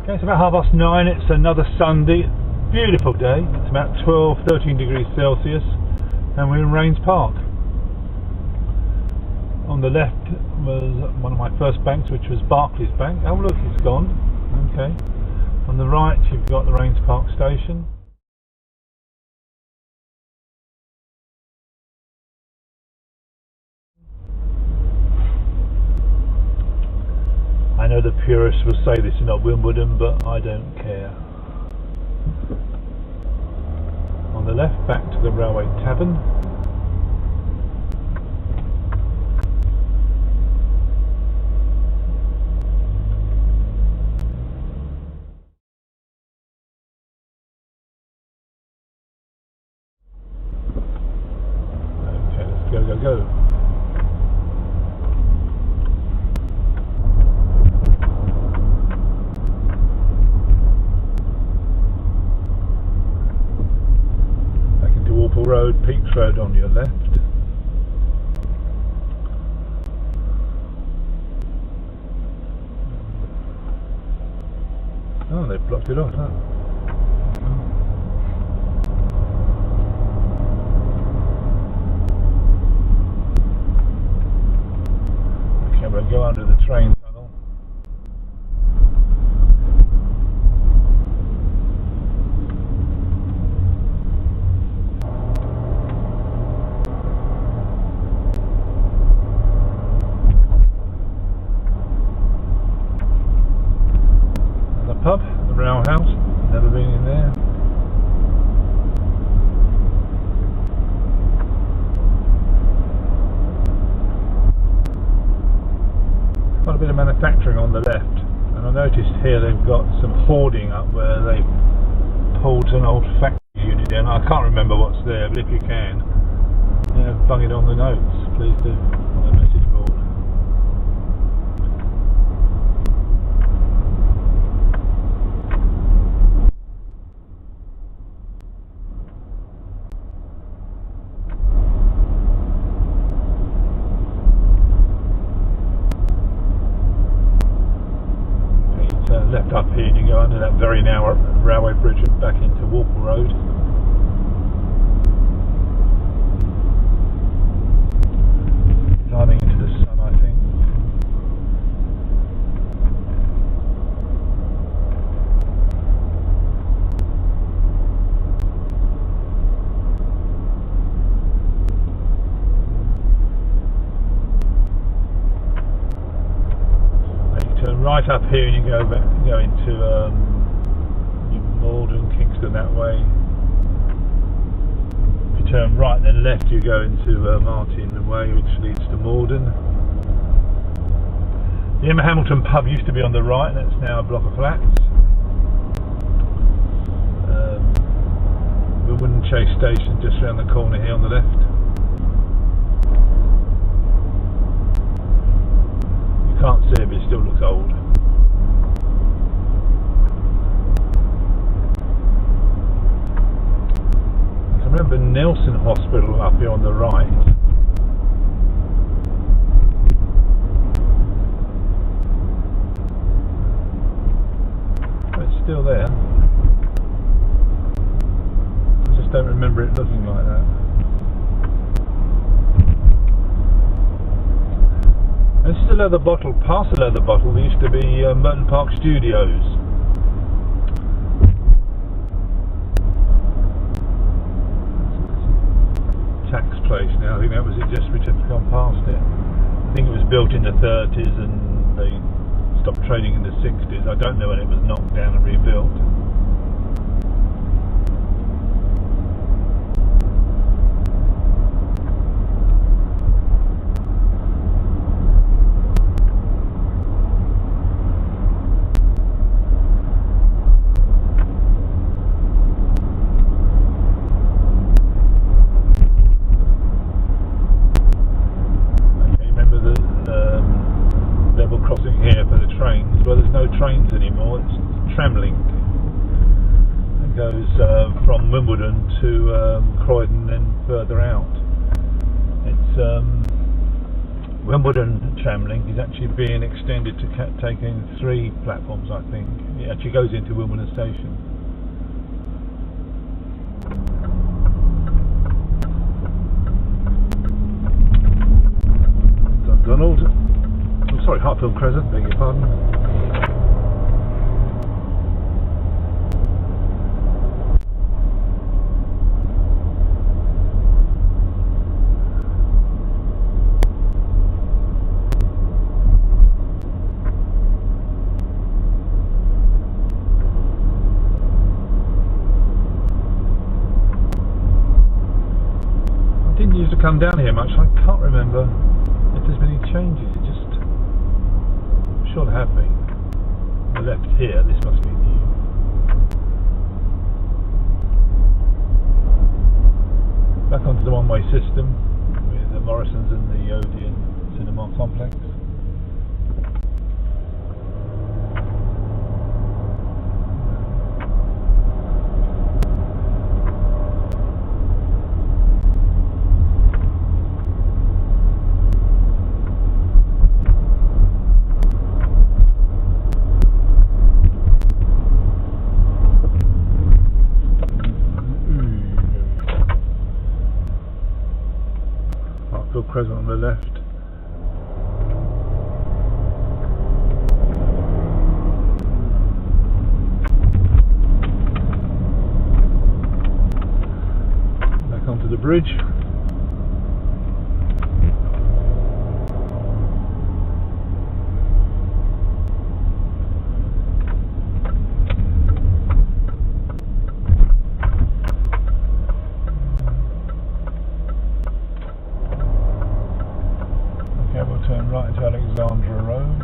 Okay, it's about 9:30. It's another Sunday. Beautiful day. It's about 13 degrees Celsius, and we're in Raynes Park. On the left was one of my first banks, which was Barclays Bank. Oh look, it's gone. Okay. On the right, you've got the Raynes Park station. I know the purists will say this is not Wimbledon, but I don't care. On the left, back to the Railway Tavern. Okay, let's go. Road, Peaks Road on your left. Oh, they've blocked it off, huh? Okay, we'll go under the train tunnel. Pub, the Rail House, never been in there. Quite a bit of manufacturing on the left, and I noticed here they've got some hoarding up where they pulled an old factory unit in. I can't remember what's there, but if you can, bung it on the notes, please do, on the message board. Left up here and you go under that very narrow railway bridge and back into Walpole Road. Climbing into the sun, I think. Right up here and you go into Wimbledon, Kingston that way. If you turn right and then left you go into Martin Way, which leads to Morden. The Emma Hamilton pub used to be on the right, and that's now a block of flats. Wimbledon Chase Station just around the corner here on the left. You can't see it, but it still looks old. I remember Nelson Hospital up here on the right. But it's still there. I just don't remember it looking like that. This is a leather bottle. Past the leather bottle there used to be Merton Park Studios. Tax place now. I think that was it, just we just gone past it. I think it was built in the 30s and they stopped trading in the 60s. I don't know when it was knocked down and rebuilt. Crossing here for the trains. Well, there's no trains anymore, it's tramlink. It goes from Wimbledon to Croydon and then further out. It's Wimbledon tram link is actually being extended to take in 3 platforms, I think. It actually goes into Wimbledon station. Dundonald. Oh, sorry, Hartfield Crescent, beg your pardon. Used to come down here much. I can't remember if there's been any changes. It just, I'm sure there have been. On the left here, this must be new. Back onto the one-way system with the Morrisons and the Odeon Cinema Complex. Crescent on the left. Back onto the bridge. Turn right into Alexandra Road.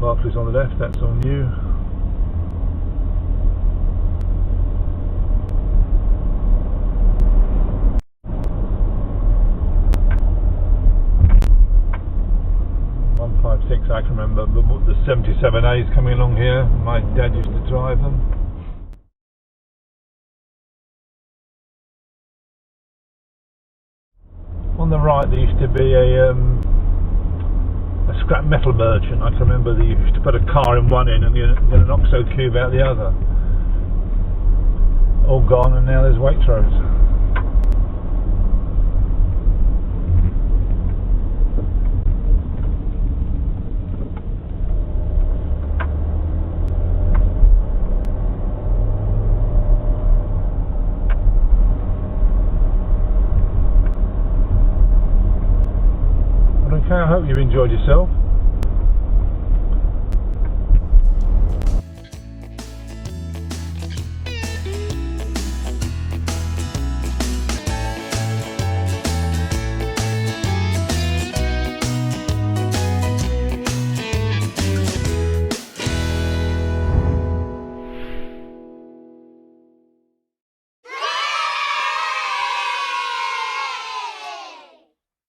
Barclays on the left, that's on you. I can remember the 77As coming along here. My dad used to drive them. On the right there used to be a scrap metal merchant. I can remember they used to put a car in one end and get an OXO cube out the other. All gone, and now there's Waitrose. Okay, I hope you enjoyed yourself.